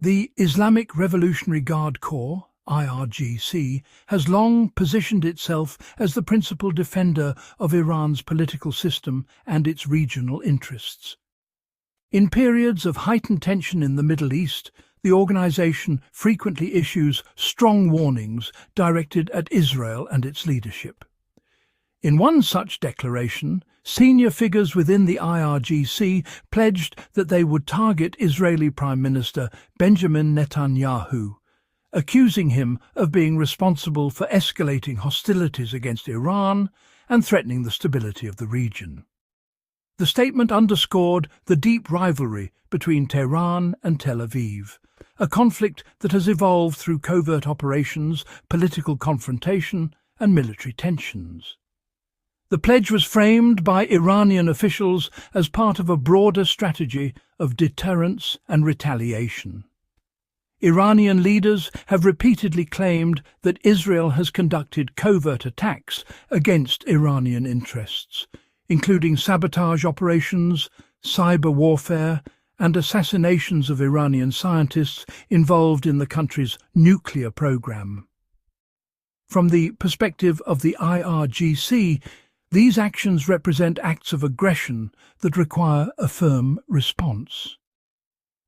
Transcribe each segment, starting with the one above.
The Islamic Revolutionary Guard Corps, IRGC, has long positioned itself as the principal defender of Iran's political system and its regional interests. In periods of heightened tension in the Middle East, the organization frequently issues strong warnings directed at Israel and its leadership. In one such declaration, senior figures within the IRGC pledged that they would target Israeli Prime Minister Benjamin Netanyahu, accusing him of being responsible for escalating hostilities against Iran and threatening the stability of the region. The statement underscored the deep rivalry between Tehran and Tel Aviv, a conflict that has evolved through covert operations, political confrontation, and military tensions. The pledge was framed by Iranian officials as part of a broader strategy of deterrence and retaliation. Iranian leaders have repeatedly claimed that Israel has conducted covert attacks against Iranian interests, including sabotage operations, cyber warfare, and assassinations of Iranian scientists involved in the country's nuclear program. From the perspective of the IRGC, these actions represent acts of aggression that require a firm response.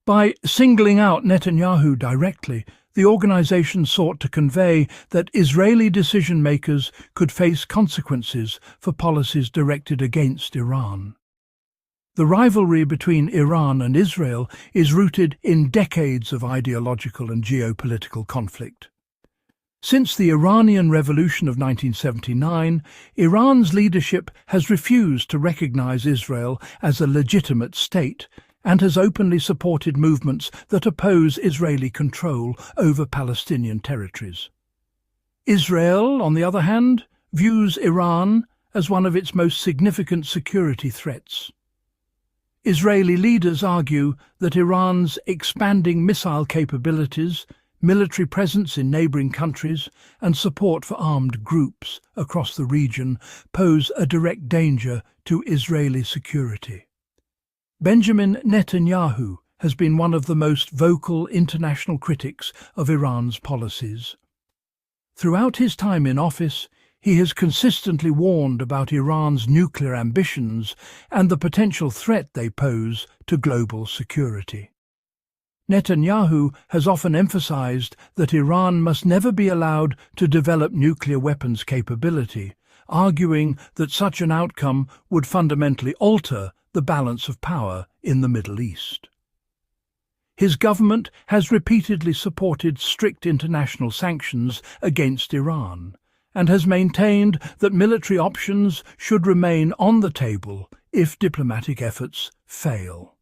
By singling out Netanyahu directly, the organization sought to convey that Israeli decision-makers could face consequences for policies directed against Iran. The rivalry between Iran and Israel is rooted in decades of ideological and geopolitical conflict. Since the Iranian Revolution of 1979, Iran's leadership has refused to recognize Israel as a legitimate state and has openly supported movements that oppose Israeli control over Palestinian territories. Israel, on the other hand, views Iran as one of its most significant security threats. Israeli leaders argue that Iran's expanding missile capabilities, military presence in neighboring countries, and support for armed groups across the region pose a direct danger to Israeli security. Benjamin Netanyahu has been one of the most vocal international critics of Iran's policies. Throughout his time in office, he has consistently warned about Iran's nuclear ambitions and the potential threat they pose to global security. Netanyahu has often emphasized that Iran must never be allowed to develop nuclear weapons capability, arguing that such an outcome would fundamentally alter the balance of power in the Middle East. His government has repeatedly supported strict international sanctions against Iran and has maintained that military options should remain on the table if diplomatic efforts fail.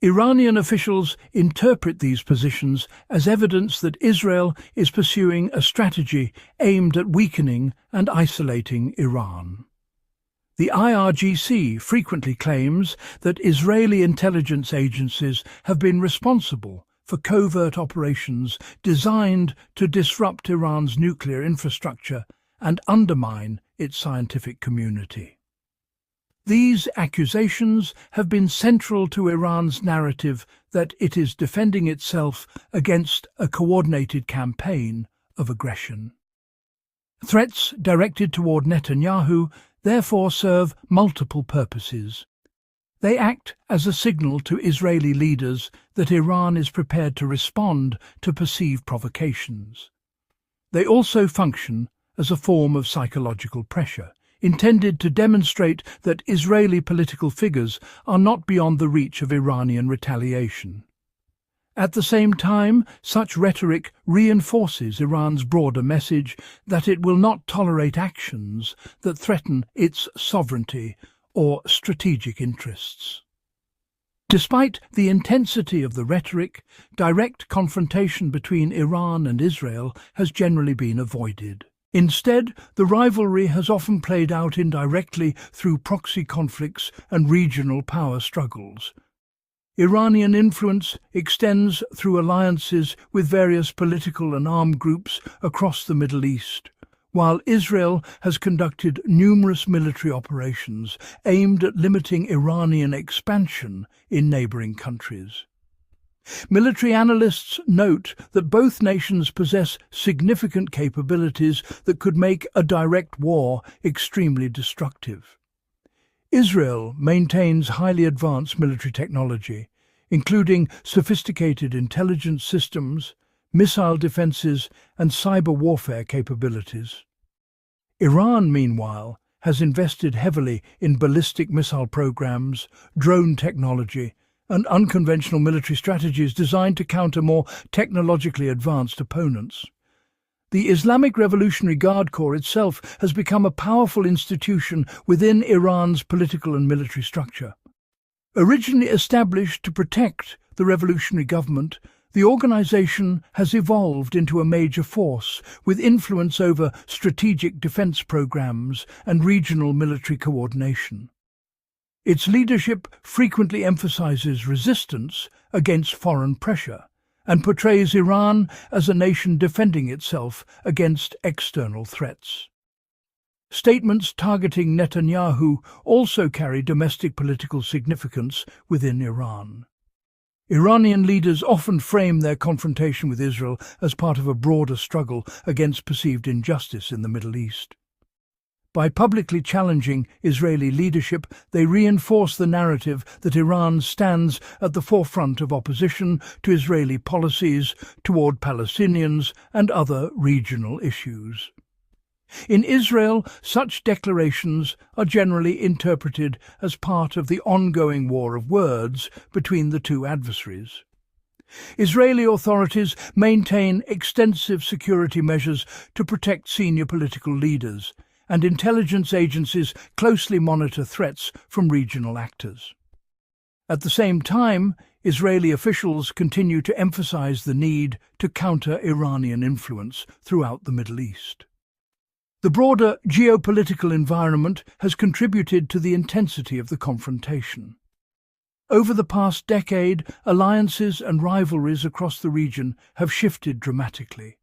Iranian officials interpret these positions as evidence that Israel is pursuing a strategy aimed at weakening and isolating Iran. The IRGC frequently claims that Israeli intelligence agencies have been responsible for covert operations designed to disrupt Iran's nuclear infrastructure and undermine its scientific community. These accusations have been central to Iran's narrative that it is defending itself against a coordinated campaign of aggression. Threats directed toward Netanyahu therefore serve multiple purposes. They act as a signal to Israeli leaders that Iran is prepared to respond to perceived provocations. They also function as a form of psychological pressure, intended to demonstrate that Israeli political figures are not beyond the reach of Iranian retaliation. At the same time, such rhetoric reinforces Iran's broader message that it will not tolerate actions that threaten its sovereignty or strategic interests. Despite the intensity of the rhetoric, direct confrontation between Iran and Israel has generally been avoided. Instead, the rivalry has often played out indirectly through proxy conflicts and regional power struggles. Iranian influence extends through alliances with various political and armed groups across the Middle East, while Israel has conducted numerous military operations aimed at limiting Iranian expansion in neighboring countries. Military analysts note that both nations possess significant capabilities that could make a direct war extremely destructive. Israel maintains highly advanced military technology, including sophisticated intelligence systems, missile defenses, and cyber warfare capabilities. Iran, meanwhile, has invested heavily in ballistic missile programs, drone technology, and unconventional military strategies designed to counter more technologically advanced opponents. The Islamic Revolutionary Guard Corps itself has become a powerful institution within Iran's political and military structure. Originally established to protect the revolutionary government, the organization has evolved into a major force with influence over strategic defense programs and regional military coordination. Its leadership frequently emphasizes resistance against foreign pressure and portrays Iran as a nation defending itself against external threats. Statements targeting Netanyahu also carry domestic political significance within Iran. Iranian leaders often frame their confrontation with Israel as part of a broader struggle against perceived injustice in the Middle East. By publicly challenging Israeli leadership, they reinforce the narrative that Iran stands at the forefront of opposition to Israeli policies toward Palestinians and other regional issues. In Israel, such declarations are generally interpreted as part of the ongoing war of words between the two adversaries. Israeli authorities maintain extensive security measures to protect senior political leaders, and intelligence agencies closely monitor threats from regional actors. At the same time, Israeli officials continue to emphasize the need to counter Iranian influence throughout the Middle East. The broader geopolitical environment has contributed to the intensity of the confrontation. Over the past decade, alliances and rivalries across the region have shifted dramatically.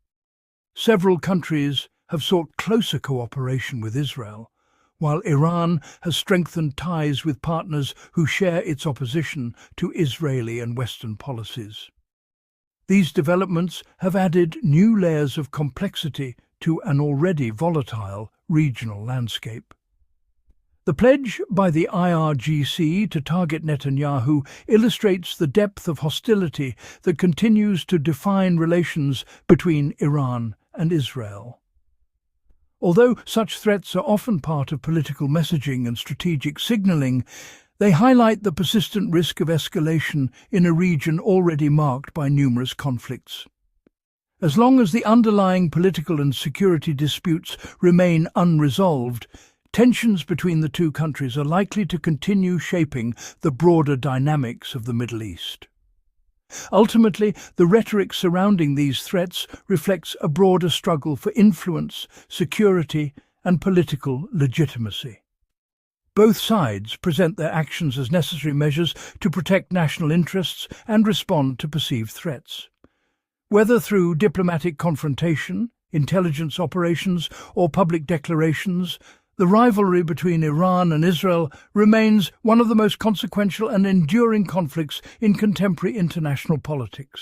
Several countries have sought closer cooperation with Israel, while Iran has strengthened ties with partners who share its opposition to Israeli and Western policies. These developments have added new layers of complexity to an already volatile regional landscape. The pledge by the IRGC to target Netanyahu illustrates the depth of hostility that continues to define relations between Iran and Israel. Although such threats are often part of political messaging and strategic signaling, they highlight the persistent risk of escalation in a region already marked by numerous conflicts. As long as the underlying political and security disputes remain unresolved, tensions between the two countries are likely to continue shaping the broader dynamics of the Middle East. Ultimately, the rhetoric surrounding these threats reflects a broader struggle for influence, security, and political legitimacy. Both sides present their actions as necessary measures to protect national interests and respond to perceived threats. Whether through diplomatic confrontation, intelligence operations, or public declarations, the rivalry between Iran and Israel remains one of the most consequential and enduring conflicts in contemporary international politics.